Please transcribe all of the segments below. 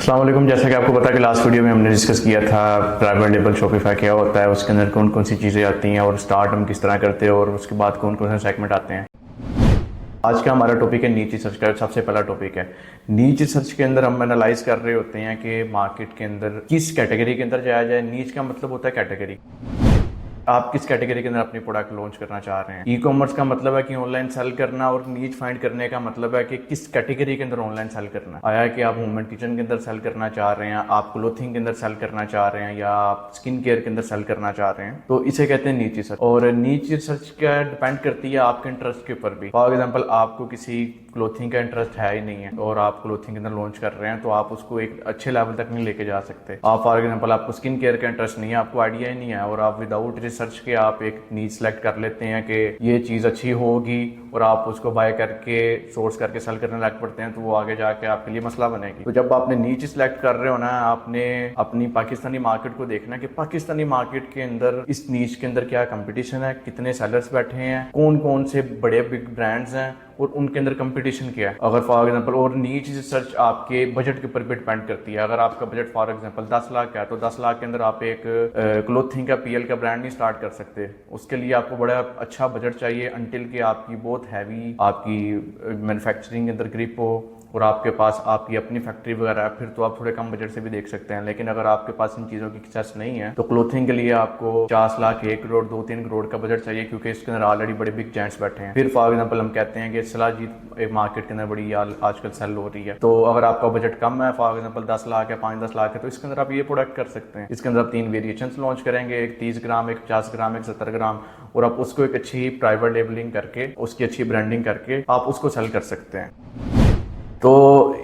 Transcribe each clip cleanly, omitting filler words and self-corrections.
अस्सलाम वालेकुम। जैसा कि आपको पता है कि लास्ट वीडियो में हमने डिस्कस किया था प्राइवेट लेबल शॉपिफाई क्या होता है, उसके अंदर कौन कौन सी चीज़ें आती हैं और स्टार्ट हम किस तरह करते हैं और उसके बाद कौन कौन से सेगमेंट आते हैं। आज का हमारा टॉपिक है नीच सर्च का। सबसे पहला टॉपिक है नीच सर्च के अंदर हम एनालाइज कर रहे होते हैं कि मार्केट के अंदर किस कैटेगरी के अंदर जाया जाए। नीच का मतलब होता है कैटेगरी। आप किस कैटेगरी के अंदर अपनी प्रोडक्ट लॉन्च करना चाह रहे हैं। ई कॉमर्स का मतलब है कि ऑनलाइन सेल करना और नीच फाइंड करने का मतलब है कि किस कैटेगरी के अंदर ऑनलाइन सेल करना। आया कि आप होम एंड किचन के अंदर सेल करना चाह रहे हैं, आप क्लोथिंग के अंदर सेल करना चाह रहे हैं, या आप स्किन केयर के अंदर सेल करना चाह रहे हैं, तो इसे कहते हैं नीच रिसर्च। और नीच रिसर्च क्या डिपेंड करती है आपके इंटरेस्ट के ऊपर भी। फॉर एग्जाम्पल आपको किसी क्लोथिंग का इंटरेस्ट है ही नहीं है और आप क्लोथिंग के अंदर लॉन्च कर रहे हैं, तो आप उसको एक अच्छे लेवल तक नहीं लेके जा सकते। आप फॉर एग्जाम्पल आपको स्किन केयर का इंटरेस्ट नहीं है, आपको आइडिया ही नहीं है, और आप विदाउट रिसर्च के आप एक नीच सेलेक्ट कर लेते हैं कि ये चीज़ अच्छी होगी और आप उसको बाय करके सोर्स करके सेल करने लग पड़ते हैं, तो वो आगे जाके आपके लिए मसला बनेगी। तो जब आपने नीच सिलेक्ट कर रहे हो ना, आपने अपनी पाकिस्तानी मार्केट को देखना है कि पाकिस्तानी मार्केट के अंदर इस नीच के अंदर क्या कंपटीशन है, कितने सेलर्स बैठे हैं, कौन कौन से बड़े बिग ब्रांड्स हैं और उनके अंदर कंपटीशन क्या है। अगर फॉर एग्जांपल, और नीच रिसर्च आपके बजट के ऊपर भी डिपेंड करती है। अगर आपका बजट फॉर एग्जांपल 10 लाख का है, तो 10 लाख के अंदर आप एक क्लोथिंग का पीएल का ब्रांड नहीं स्टार्ट कर सकते। उसके लिए आपको बड़ा अच्छा बजट चाहिए, अंटिल कि आपकी बहुत हैवी आपकी मैन्युफैक्चरिंग के अंदर ग्रिप हो और आपके पास आपकी अपनी फैक्ट्री वगैरह है, फिर तो आप थोड़े कम बजट से भी देख सकते हैं। लेकिन अगर आपके पास इन चीज़ों की एक्सेस नहीं है, तो क्लोथिंग के लिए आपको 50 लाख, 1 करोड़, 2-3 करोड़ का बजट चाहिए, क्योंकि इसके अंदर ऑलरेडी बड़े बिग जायंट्स बैठे हैं। फिर फॉर एग्जांपल हम कहते हैं कि सलाजीत एक मार्केट के अंदर बड़ी आजकल सेल हो रही है, तो अगर आपका बजट कम है, फॉर एग्जांपल 10 लाख है, 5-10 लाख है, तो इसके अंदर आप ये प्रोडक्ट कर सकते हैं। इसके अंदर आप 3 वेरिएशन लॉन्च करेंगे, एक 30 ग्राम, एक 50 ग्राम, एक 70 ग्राम, और आप उसको एक अच्छी प्राइवेट लेबलिंग करके, उसकी अच्छी ब्रांडिंग करके आप उसको सेल कर सकते हैं। तो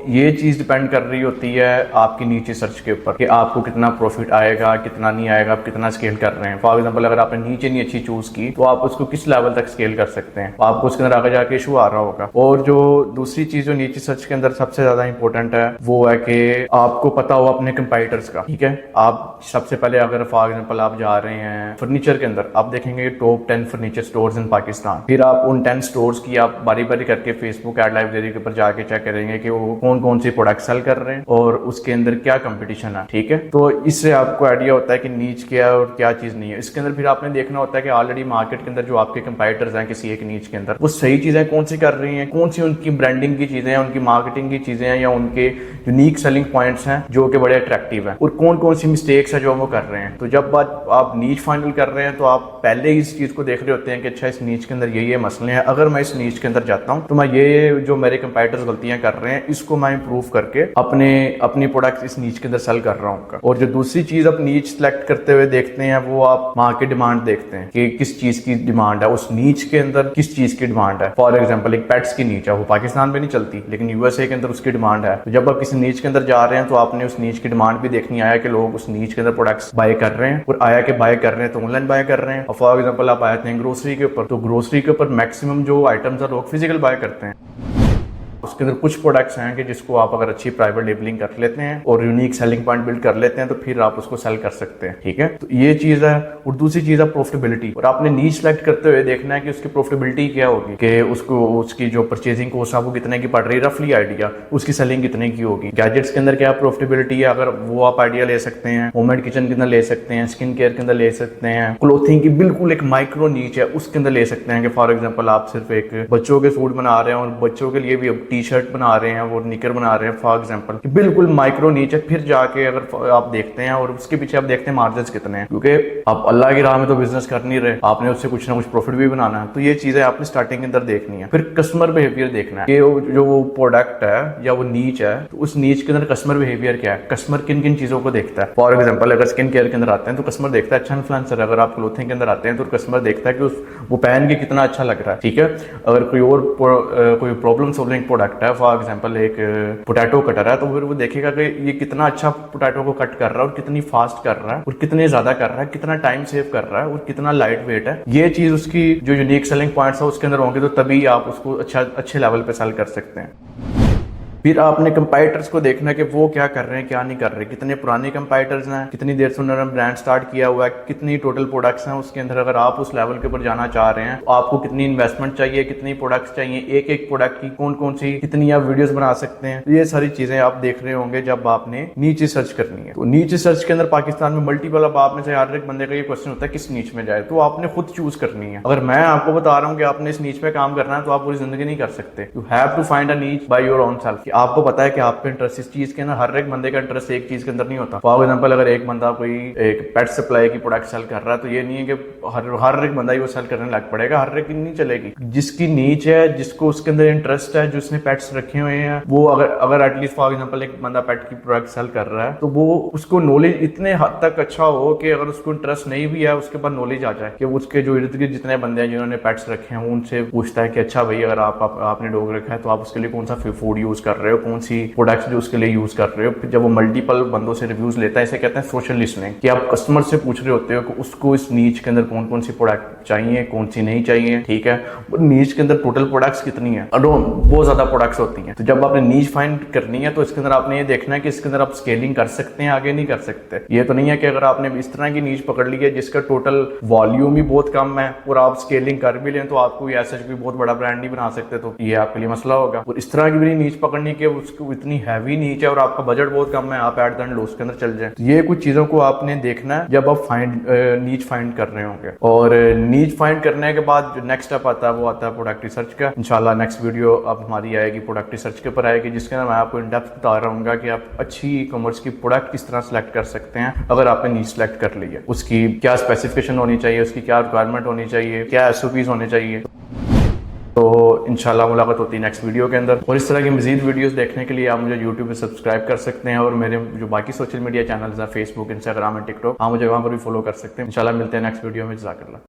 ये चीज़ डिपेंड कर रही होती है आपकी नीच सर्च के ऊपर कि आपको कितना प्रॉफिट आएगा, कितना नहीं आएगा, आप कितना स्केल कर रहे हैं। फॉर एग्जांपल, अगर आपने नीचे नहीं अच्छी चूज की, तो आप उसको किस लेवल तक स्केल कर सकते हैं, आपको उसके अंदर आगे जाके इशू आ रहा होगा। और जो दूसरी चीज़ जो नीच सर्च के अंदर सबसे ज़्यादा इंपॉर्टेंट है, वो है कि आपको पता हो अपने कंपाइटर्स का। ठीक है, आप सबसे पहले अगर फॉर एग्जाम्पल आप जा रहे हैं फर्नीचर के अंदर, आप देखेंगे top 10 furniture stores in Pakistan. फिर आप उन 10 स्टोर्स की आप बारी बारी करके फेसबुक एड लाइब्रेरी के ऊपर जाके चेक करेंगे कि वो कौन सी प्रोडक्ट सेल कर रहे हैं और उसके अंदर क्या कंपटीशन है। ठीक है, तो इससे आपको आइडिया होता है कि नीच क्या है और क्या चीज नहीं है। इसके अंदर फिर आपने देखना होता है कि ऑलरेडी मार्केट के अंदर जो आपके कंपाइटर्स हैं किसी एक नीच के अंदर, वो सही चीजें कौन सी कर रही हैं, कौन सी उनकी ब्रांडिंग की चीजें हैं, उनकी मार्केटिंग की चीजें हैं, या उनके यूनिक सेलिंग पॉइंट्स हैं जो कि बड़े अट्रैक्टिव हैं, और कौन कौन सी मिस्टेक्स है जो वो कर रहे हैं। तो जब बात आप नीच फाइनल कर रहे हैं, तो आप पहले ही इस चीज को देख रहे होते हैं कि अच्छा, इस नीच के अंदर ये मसले हैं, अगर मैं इस नीच के अंदर जाता हूँ तो मैं ये जो मेरे कंपाइटर्स गलतियां कर रहे हैं, इसको मैं इंप्रूव करके अपनी प्रोडक्ट इस नीच के अंदर सेल कर रहा हूँ। और जो दूसरी चीज आप नीच सेलेक्ट करते हुए देखते हैं, वो आप मार्केट डिमांड देखते हैं कि किस चीज की डिमांड है, उस नीच के अंदर किस चीज की डिमांड है। फॉर एग्जांपल, एक पेट्स की नीच है, वो पाकिस्तान में नहीं चलती, लेकिन यूएसए के अंदर उसकी डिमांड है। तो जब आप किसी नीच के अंदर जा रहे हैं, तो आपने उस नीच की डिमांड भी देखनी, आया कि लोग उस नीच के अंदर प्रोडक्ट्स बाय कर रहे हैं, और आया कि बाय कर रहे हैं तो ऑनलाइन बाय कर रहे हैं। और फॉर एग्जाम्पल आप आए थे ग्रोसरी के ऊपर, तो ग्रोसरी के ऊपर मैक्सिमम जो आइटम्स है लोग फिजिकल बाय करते हैं। उसके अंदर कुछ प्रोडक्ट्स हैं कि जिसको आप अगर अच्छी प्राइवेट लेबलिंग कर लेते हैं और यूनिक सेलिंग पॉइंट बिल्ड कर लेते हैं, तो फिर आप उसको सेल कर सकते हैं। ठीक है, तो ये चीज है। और दूसरी चीज है प्रॉफिटेबिलिटी। और आपने नीच सेलेक्ट करते हुए देखना है कि उसकी प्रॉफिटेबिलिटी क्या होगी, कि उसको उसकी जो परचेजिंग कॉस्ट है वो कितने की पड़ रही है, रफली आइडिया उसकी सेलिंग कितने की होगी। गैजेट्स के अंदर क्या प्रॉफिटेबिलिटी है, अगर वो आप आइडिया ले सकते हैं। होम एंड किचन के अंदर ले सकते हैं, स्किन केयर के अंदर ले सकते हैं, क्लोथिंग की बिल्कुल एक माइक्रो नीच है उसके अंदर ले सकते हैं कि फॉर एग्जाम्पल आप सिर्फ एक बच्चों के सूट बना रहे हैं और बच्चों के लिए भी अब टी शर्ट बना रहे हैं, वो निकर बना रहे हैं, फॉर एग्जांपल बिल्कुल माइक्रो नीचे। फिर जाके अगर आप देखते हैं और उसके पीछे आप देखते हैं मार्जिन्स कितने हैं, क्योंकि आप अल्लाह की राह में तो बिजनेस कर नहीं रहे, आपने उससे कुछ ना कुछ प्रॉफिट भी बनाना है। तो ये चीजें आपने स्टार्टिंग के अंदर देखनी है। फिर कस्टमर बिहेवियर देखना है कि जो वो प्रोडक्ट है या वो नीच है, तो उस नीच के अंदर कस्टमर बिहेवियर क्या है, कस्टमर किन किन चीजों को देखता है। फॉर एग्जाम्पल, अगर स्किन केयर के अंदर आते हैं तो कस्टमर देखता है अच्छा इन्फ्लुएंसर। अगर आप क्लोथिंग के अंदर आते हैं तो कस्टमर देखता है कि वो पहन के कितना अच्छा लग रहा है। ठीक है, अगर कोई प्रॉब्लम सॉल्विंग प्रोडक्ट है, फॉर एग्जाम्पल एक पोटैटो कटर है, तो फिर वो देखेगा कि ये कितना अच्छा पोटैटो को कट कर रहा है और कितनी फास्ट कर रहा है और कितने ज्यादा कर रहा है, कितना टाइम सेव कर रहा है और कितना लाइट वेट है। ये चीज उसकी जो यूनिक सेलिंग पॉइंट्स है उसके अंदर होंगे, तो तभी आप उसको अच्छे लेवल पे सेल कर सकते हैं। फिर आपने कंपाइटर्स को देखना कि वो क्या कर रहे हैं क्या नहीं कर रहे, कितने पुराने कंपाइटर्स हैं, कितनी देर से उन्होंने ब्रांड स्टार्ट किया हुआ है, कितनी टोटल प्रोडक्ट्स हैं उसके अंदर। अगर आप उस लेवल के ऊपर जाना चाह रहे हैं तो आपको कितनी इन्वेस्टमेंट चाहिए, कितनी प्रोडक्ट्स चाहिए, एक एक प्रोडक्ट की कौन कौन सी कितनी आप वीडियोस बना सकते हैं, ये सारी चीजें आप देख रहे होंगे जब आपने नीचे सर्च करनी है। तो नीचे सर्च के अंदर पाकिस्तान में मल्टीपल, अब आप में से हर एक बंदे का ये क्वेश्चन होता है किस नीच में जाए, तो आपने खुद चूज करनी है। अगर मैं आपको बता रहा हूँ कि आपने इस नीच में काम करना है तो आप पूरी जिंदगी नहीं कर सकते। You have to find a niche by your own self. आपको पता है कि आपका इंटरेस्ट इस चीज के ना, हर एक बंदे का इंटरेस्ट एक चीज के अंदर नहीं होता। फॉर एग्जांपल अगर एक बंदा कोई एक पेट सप्लाई की प्रोडक्ट सेल कर रहा है तो ये नहीं है कि हर एक बंदा ही वो सेल करने लग पड़ेगा, हर एक नहीं चलेगी। जिसकी नीच है, जिसको उसके अंदर इंटरेस्ट है, जिसने पेट्स रखे हुए हैं, वो अगर एटलीस्ट फॉर एग्जांपल एक बंदा पेट की प्रोडक्ट सेल कर रहा है तो वो उसको नॉलेज इतने हद तक अच्छा हो कि अगर उसको इंटरेस्ट नहीं भी है उसके बाद नॉलेज आ जाए कि उसके जो इर्द गिर्द जितने बंदे हैं जिन्होंने पेट्स रखे हैं उनसे पूछता है कि अच्छा भाई अगर आपने डॉग रखा है तो आप उसके लिए कौन सा फूड यूज कर रहे हो, कौन सी प्रोडक्ट्स जो उसके लिए यूज कर रहे हो। फिर जब वो मल्टीपल बंदों से रिव्यूज लेता है, इसे कहते हैं सोशल लिसनिंग, कि आप कस्टमर से पूछ रहे होते हो कि उसको इस नीच के अंदर कौन कौन सी प्रोडक्ट चाहिए, कौन सी नहीं चाहिए। ठीक है, नीच के अंदर टोटल प्रोडक्ट्स कितनी है, बहुत ज्यादा प्रोडक्ट्स होती हैं। तो जब आपने नीच फाइंड करनी है तो इसके अंदर आपने ये देखना है कि इसके अंदर आप स्केलिंग कर सकते हैं, आगे नहीं कर सकते। ये तो नहीं है कि अगर आपने इस तरह की नीच पकड़ ली है जिसका टोटल वॉल्यूम ही बहुत कम है और आप स्केलिंग कर भी लें तो आपको ऐसा भी बहुत बड़ा ब्रांड नहीं बना सकते, तो ये आपके लिए मसला होगा। और इस तरह की भी नीच पकड़नी कि उसको इतनी हैवी नीच है और आपका बजट बहुत कम है, आप एट द एंड लॉस के अंदर चल जाए। तो ये कुछ चीजों को आपने देखना है जब आप नीच फाइंड कर रहे होंगे। और नीच फाइंड करने के बाद जो नेक्स्ट स्टेप आता है वो आता है प्रोडक्ट रिसर्च का। इंशाल्लाह नेक्स्ट वीडियो अब हमारी आएगी प्रोडक्ट रिसर्च के ऊपर आएगी, जिसके अंदर मैं आपको इन डेप्थ बता रहा हूँ कि आप अच्छी ई कॉमर्स की प्रोडक्ट किस तरह सेलेक्ट कर सकते हैं। अगर आपने नीच सेलेक्ट कर ली है, उसकी क्या स्पेसिफिकेशन होनी चाहिए, उसकी क्या रिक्वायरमेंट होनी चाहिए, क्या SOPs होने चाहिए। तो इंशाल्लाह मुलाकात होती है नेक्स्ट वीडियो के अंदर। और इस तरह की मजीद वीडियोस देखने के लिए आप मुझे यूट्यूब पे सब्सक्राइब कर सकते हैं और मेरे जो बाकी सोशल मीडिया चैनल्स हैं फेसबुक, इंस्टाग्राम एंड टिकटॉक, आप मुझे वहाँ पर भी फॉलो कर सकते हैं। इंशाल्लाह मिलते हैं नेक्स्ट वीडियो में। जज़ाकल्लाह।